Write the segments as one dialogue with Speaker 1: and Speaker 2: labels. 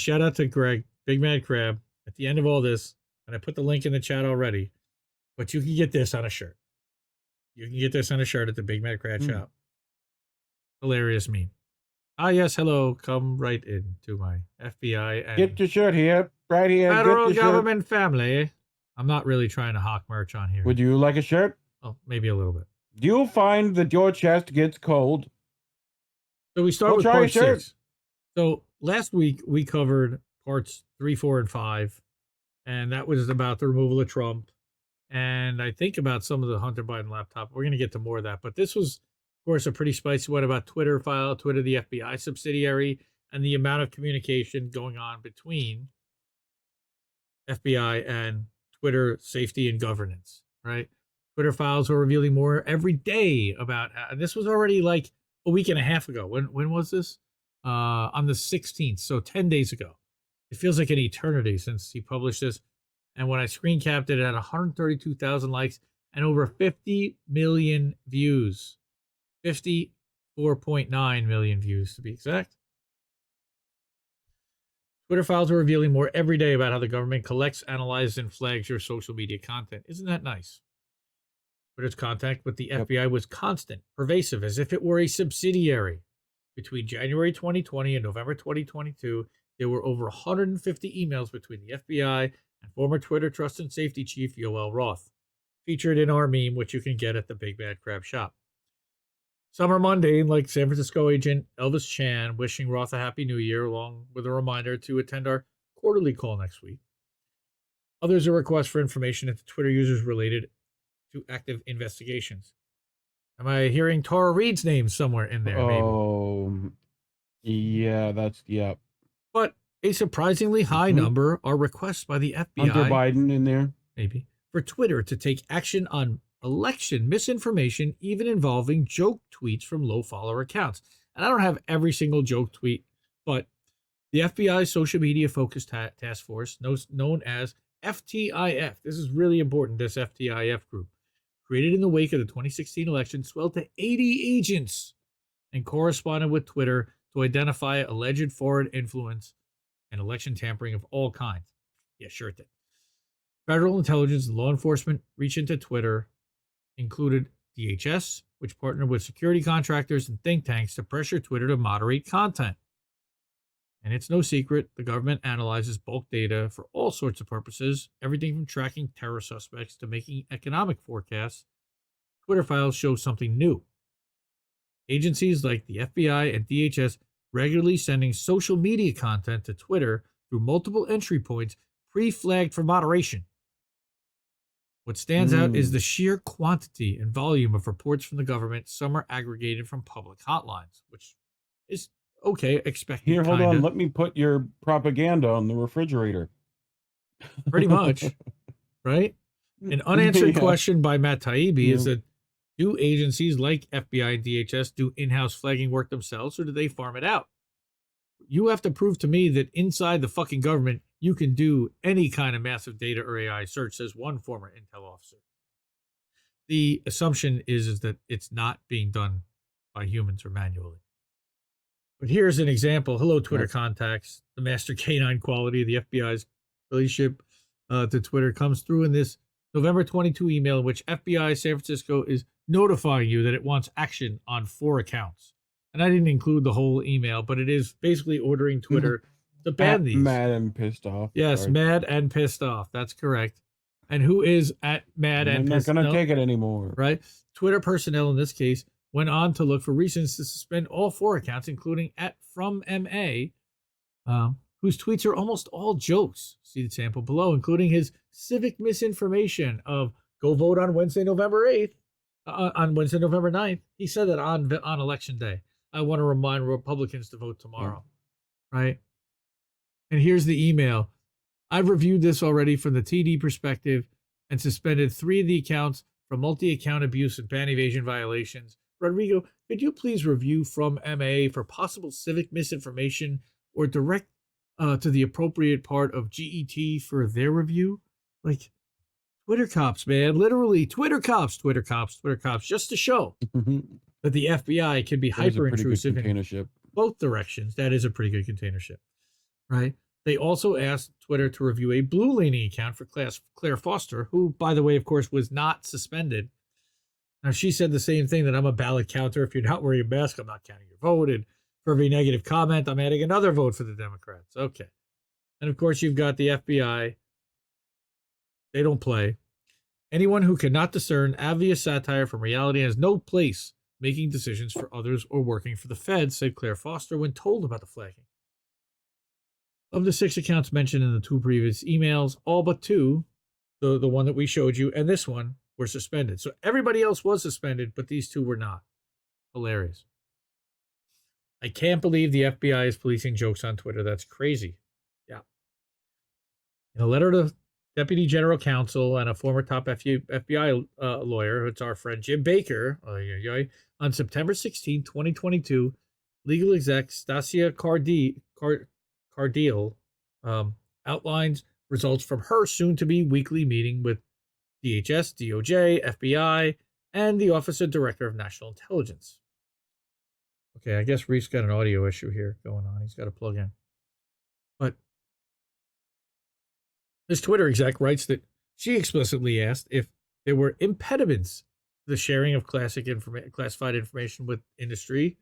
Speaker 1: shout out to Greg, Big Mad Crab, at the end of all this, and I put the link in the chat already, but you can get this on a shirt. You can get this on a shirt at the Big Mad Crab shop. Hilarious meme. Ah, yes, hello. Come right in to my FBI and
Speaker 2: get your shirt here, right here.
Speaker 1: Federal government family. I'm not really trying to hawk merch on here.
Speaker 2: Would you like a shirt?
Speaker 1: Oh, maybe a little bit.
Speaker 2: Do you find that your chest gets cold?
Speaker 1: So we start with part 6. So last week we covered parts 3, 4, and 5, and that was about the removal of Trump, and I think about some of the Hunter Biden laptop. We're going to get to more of that, but this was, of course, a pretty spicy one about Twitter, the FBI subsidiary, and the amount of communication going on between FBI and Twitter safety and governance, right? Twitter files are revealing more every day about, and this was already like a week and a half ago. When was this? On the 16th, so 10 days ago. It feels like an eternity since he published this. And when I screen capped it, it had 132,000 likes and over 50 million views. 54.9 million views to be exact. Twitter files are revealing more every day about how the government collects, analyzes, and flags your social media content. Isn't that nice? Twitter's contact with the FBI was constant, pervasive, as if it were a subsidiary. Between January 2020 and November 2022, there were over 150 emails between the FBI and former Twitter Trust and Safety Chief Yoel Roth, featured in our meme, which you can get at the Big Bad Crab shop. Some are mundane, like San Francisco agent Elvis Chan wishing Roth a Happy New Year, along with a reminder to attend our quarterly call next week. Others are requests for information into Twitter users related to active investigations. Am I hearing Tara Reid's name somewhere in there?
Speaker 2: Maybe? Yeah, yeah.
Speaker 1: But a surprisingly high number are requests by the FBI.
Speaker 2: Hunter Biden in there?
Speaker 1: Maybe. For Twitter to take action on election misinformation, even involving joke tweets from low follower accounts. And I don't have every single joke tweet, but the FBI social media focused task force, known as FTIF, this is really important, this FTIF group, created in the wake of the 2016 election, swelled to 80 agents and corresponded with Twitter to identify alleged foreign influence and election tampering of all kinds. Yeah, sure it did. Federal intelligence and law enforcement reach into Twitter included DHS, which partnered with security contractors and think tanks to pressure Twitter to moderate content. And it's no secret, the government analyzes bulk data for all sorts of purposes, everything from tracking terror suspects to making economic forecasts. Twitter files show something new. Agencies like the FBI and DHS regularly sending social media content to Twitter through multiple entry points pre-flagged for moderation. What stands out is the sheer quantity and volume of reports from the government. Some are aggregated from public hotlines, which is okay, expected.
Speaker 2: Here, hold on. Let me put your propaganda on the refrigerator.
Speaker 1: Pretty much, right? An unanswered question by Matt Taibbi is that, do agencies like FBI and DHS do in-house flagging work themselves, or do they farm it out? You have to prove to me that inside the fucking government, you can do any kind of massive data or AI search, says one former intel officer. The assumption is that it's not being done by humans or manually. But here's an example. Hello, Twitter contacts. The master canine quality of the FBI's relationship to Twitter comes through in this November 22 email in which FBI San Francisco is notifying you that it wants action on 4 accounts. And I didn't include the whole email, but it is basically ordering Twitter to ban these.
Speaker 2: Mad and pissed off.
Speaker 1: Yes, sorry. Mad and pissed off. That's correct. And who is at mad and pissed off?
Speaker 2: I'm not going to take it anymore.
Speaker 1: Right? Twitter personnel in this case went on to look for reasons to suspend all 4 accounts, including @FromMA, whose tweets are almost all jokes. See the sample below, including his civic misinformation of go vote on Wednesday, November 8th. On Wednesday, November 9th. He said that on election day. I want to remind Republicans to vote tomorrow. Right? And here's the email. I've reviewed this already from the TD perspective and suspended 3 of the accounts for multi-account abuse and ban evasion violations. Rodrigo, could you please review from MA for possible civic misinformation or direct to the appropriate part of GET for their review? Like, Twitter cops, man. Literally, Twitter cops, just to show that the FBI can be hyper-intrusive in both directions. That is a pretty good container ship, right? They also asked Twitter to review a blue leaning account for Claire Foster, who, by the way, of course, was not suspended. Now, she said the same thing, that I'm a ballot counter. If you're not wearing a mask, I'm not counting your vote. And for every negative comment, I'm adding another vote for the Democrats. Okay. And of course, you've got the FBI. They don't play. Anyone who cannot discern obvious satire from reality has no place making decisions for others or working for the Fed, said Claire Foster when told about the flagging. Of the 6 accounts mentioned in the 2 previous emails, all but 2, the one that we showed you and this one, were suspended. So everybody else was suspended, but these 2 were not. Hilarious. I can't believe the FBI is policing jokes on Twitter. That's crazy. Yeah. In a letter to Deputy General Counsel and a former top FBI lawyer, it's our friend Jim Baker, on September 16, 2022, legal exec Stasia Cardiel outlines results from her soon-to-be weekly meeting with DHS, DOJ, FBI, and the Office of Director of National Intelligence. Okay, I guess Reef's got an audio issue here going on. He's got to plug in. But this Twitter exec writes that she explicitly asked if there were impediments to the sharing of classified information with industry.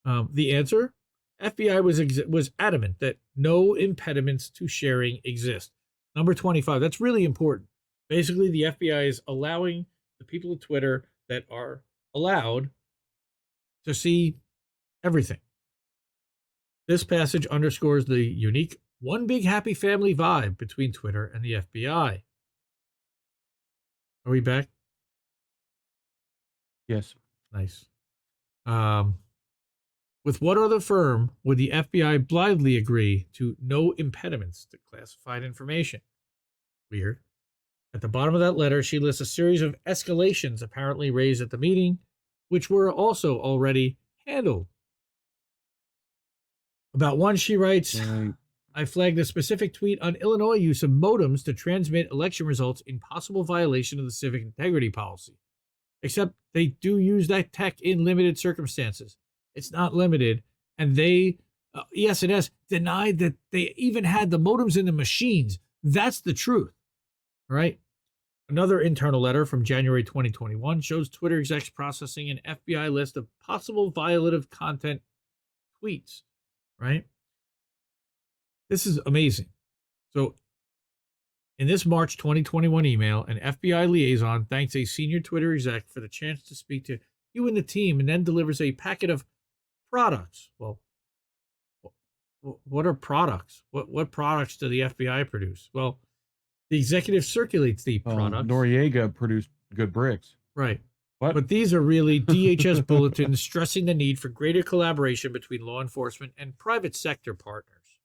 Speaker 1: The answer, FBI was adamant that no impediments to sharing exist. Number 25, that's really important. Basically, the FBI is allowing the people at Twitter that are allowed to see everything. This passage underscores the unique one big happy family vibe between Twitter and the FBI. Are we back?
Speaker 2: Yes.
Speaker 1: Nice. With what other firm would the FBI blithely agree to no impediments to classified information? Weird. At the bottom of that letter, she lists a series of escalations apparently raised at the meeting, which were also already handled. About one, she writes, I flagged a specific tweet on Illinois use of modems to transmit election results in possible violation of the civic integrity policy. Except they do use that tech in limited circumstances. It's not limited. And they, ES&S, denied that they even had the modems in the machines. That's the truth. All right. Another internal letter from January 2021 shows Twitter execs processing an FBI list of possible violative content tweets. Right. This is amazing. So in this March 2021 email, an FBI liaison thanks a senior Twitter exec for the chance to speak to you and the team, and then delivers a packet of products. Well, what are products? What products do the FBI produce? Well, the executive circulates the products.
Speaker 2: Noriega produced good bricks.
Speaker 1: Right.
Speaker 2: What?
Speaker 1: But these are really DHS bulletins stressing the need for greater collaboration between law enforcement and private sector partners.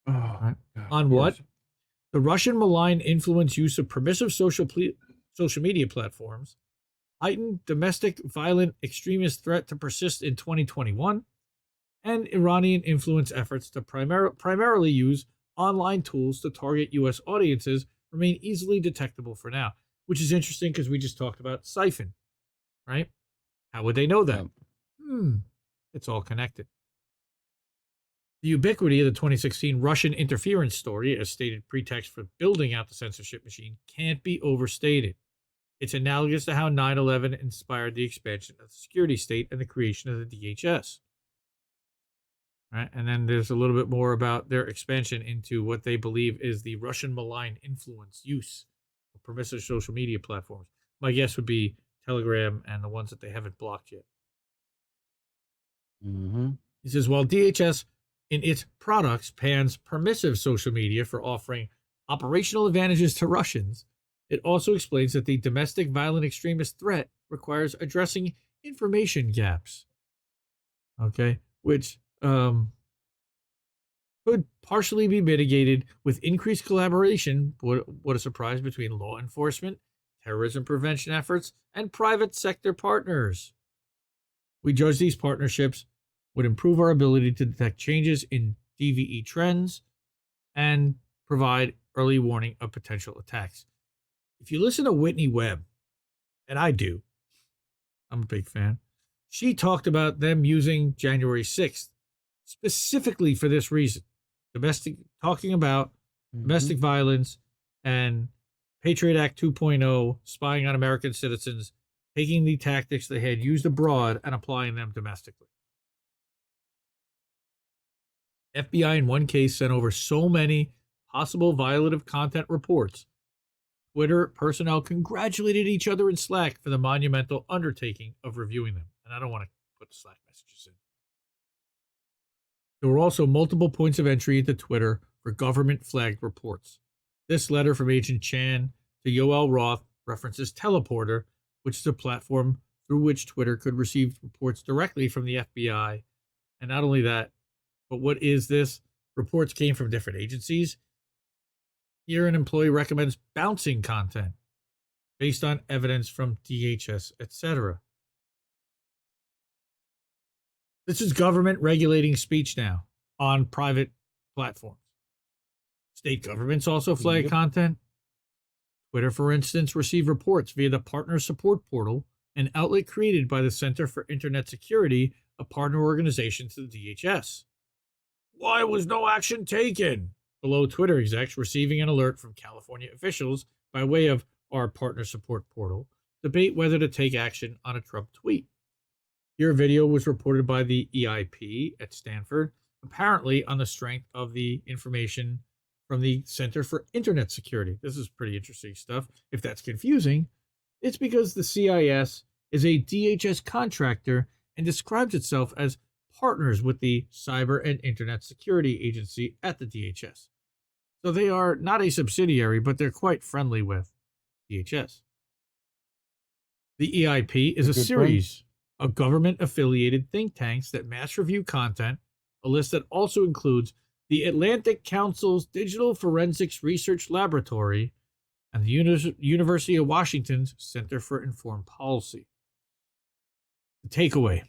Speaker 2: God,
Speaker 1: on what? The Russian malign influence use of permissive social media platforms, heightened domestic violent extremist threat to persist in 2021, and Iranian influence efforts to primarily use online tools to target U.S. audiences remain easily detectable for now, which is interesting because we just talked about Siphon, right? How would they know that? It's all connected. The ubiquity of the 2016 Russian interference story as stated pretext for building out the censorship machine can't be overstated. It's analogous to how 9/11 inspired the expansion of the security state and the creation of the DHS. Right? And then there's a little bit more about their expansion into what they believe is the Russian malign influence use of permissive social media platforms. My guess would be Telegram and the ones that they haven't blocked yet. He says, while DHS in its products pans permissive social media for offering operational advantages to Russians, it also explains that the domestic violent extremist threat requires addressing information gaps. Okay, which could partially be mitigated with increased collaboration, what a surprise, between law enforcement, terrorism prevention efforts, and private sector partners. We judge these partnerships would improve our ability to detect changes in DVE trends and provide early warning of potential attacks. If you listen to Whitney Webb, and I do, I'm a big fan, she talked about them using January 6th specifically for this reason. talking about domestic
Speaker 2: Mhm.
Speaker 1: violence and Patriot Act 2.0, spying on American citizens, taking the tactics they had used abroad and applying them domestically. FBI in one case sent over so many possible violative content reports. Twitter personnel congratulated each other in Slack for the monumental undertaking of reviewing them. And I don't want to put the Slack messages in. There were also multiple points of entry into Twitter for government flagged reports. This letter from Agent Chan to Yoel Roth references Teleporter, which is a platform through which Twitter could receive reports directly from the FBI. And not only that, but what is this? Reports came from different agencies. Here, an employee recommends bouncing content based on evidence from DHS, etc. This is government regulating speech now on private platforms. State governments also flag
Speaker 2: Yep.
Speaker 1: content. Twitter, for instance, received reports via the Partner Support Portal, an outlet created by the Center for Internet Security, a partner organization to the DHS. Why was no action taken? Below Twitter execs receiving an alert from California officials by way of our Partner Support Portal, debate whether to take action on a Trump tweet. Your video was reported by the EIP at Stanford, apparently on the strength of the information from the Center for Internet Security. This is pretty interesting stuff. If that's confusing, it's because the CIS is a DHS contractor and describes itself as partners with the Cyber and Internet Security Agency at the DHS. So they are not a subsidiary, but they're quite friendly with DHS. The EIP is a
Speaker 2: Good
Speaker 1: series of government-affiliated think tanks that mass review content, a list that also includes the Atlantic Council's Digital Forensics Research Laboratory and the University of Washington's Center for Informed Policy. The takeaway: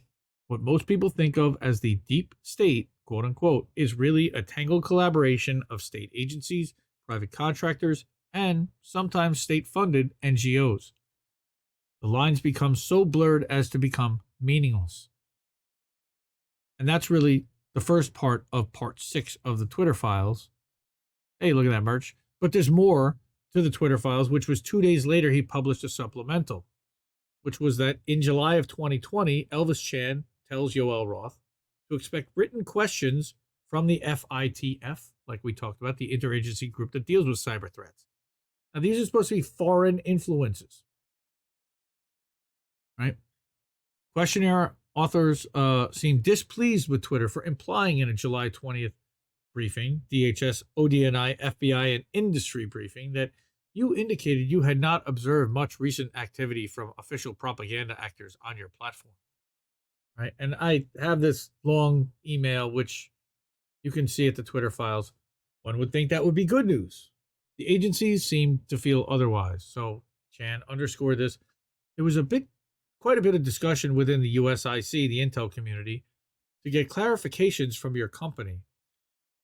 Speaker 1: what most people think of as the deep state, quote unquote, is really a tangled collaboration of state agencies, private contractors, and sometimes state-funded NGOs. The lines become so blurred as to become meaningless. And that's really the first part of part 6 of the Twitter files. Hey, look at that merch. But there's more to the Twitter files, which was 2 days later he published a supplemental, which was that in July of 2020, Elvis Chan tells Yoel Roth to expect written questions from the FITF, like we talked about, the interagency group that deals with cyber threats. Now, these are supposed to be foreign influences, right? Questionnaire authors seem displeased with Twitter for implying in a July 20th briefing, DHS, ODNI, FBI, and industry briefing, that you indicated you had not observed much recent activity from official propaganda actors on your platform. Right? And I have this long email, which you can see at the Twitter files. One would think that would be good news. The agencies seem to feel otherwise. So Chan underscored this. There was quite a bit of discussion within the USIC, the intel community, to get clarifications from your company.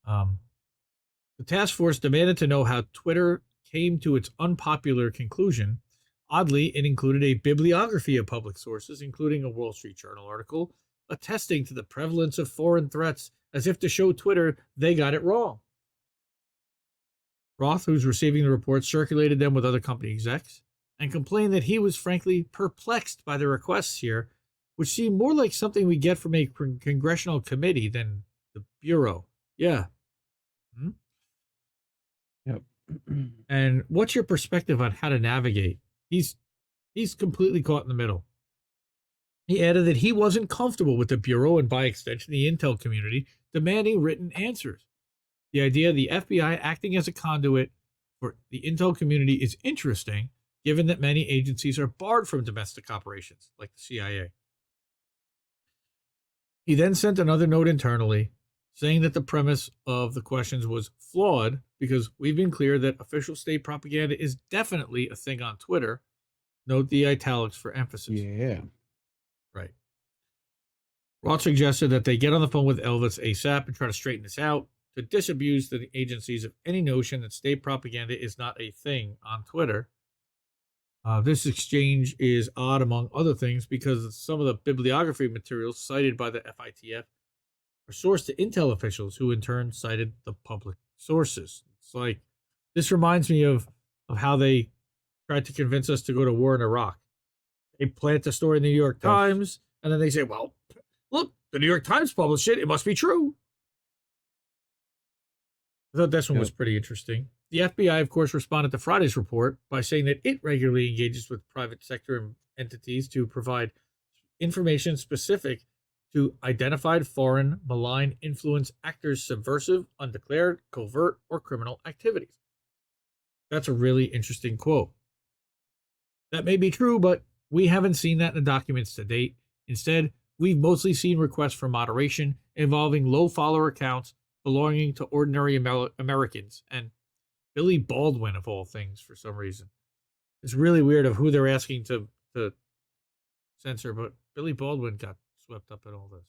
Speaker 1: The task force demanded to know how Twitter came to its unpopular conclusion. Oddly, it included a bibliography of public sources, including a Wall Street Journal article attesting to the prevalence of foreign threats, as if to show Twitter they got it wrong. Roth, who's receiving the reports, circulated them with other company execs and complained that he was frankly perplexed by the requests here, which seemed more like something we get from a congressional committee than the Bureau. Yeah.
Speaker 2: Yep.
Speaker 1: And what's your perspective on how to navigate? He's completely caught in the middle. He added that he wasn't comfortable with the Bureau and by extension the intel community demanding written answers. The idea of the FBI acting as a conduit for the intel community is interesting, given that many agencies are barred from domestic operations, like the CIA. He then sent another note internally saying that the premise of the questions was flawed because we've been clear that official state propaganda is definitely a thing on Twitter. Note the italics for emphasis.
Speaker 2: Yeah.
Speaker 1: Right. Roth suggested that they get on the phone with Elvis ASAP and try to straighten this out, to disabuse the agencies of any notion that state propaganda is not a thing on Twitter. This exchange is odd, among other things, because some of the bibliography materials cited by the FITF are sourced to intel officials who in turn cited the public sources. It's like, this reminds me of how they tried to convince us to go to war in Iraq. They plant a story in the New York
Speaker 2: Yes.
Speaker 1: Times, and then they say, well, look, the New York Times published it. It must be true. I thought this one was pretty interesting. The FBI, of course, responded to Friday's report by saying that it regularly engages with private sector entities to provide information specific to identified foreign malign influence actors' subversive, undeclared, covert, or criminal activities. That's a really interesting quote. That may be true, but we haven't seen that in the documents to date. Instead, we've mostly seen requests for moderation involving low follower accounts belonging to ordinary Americans and Billy Baldwin, of all things, for some reason. It's really weird of who they're asking to censor, but Billy Baldwin got swept up in all this.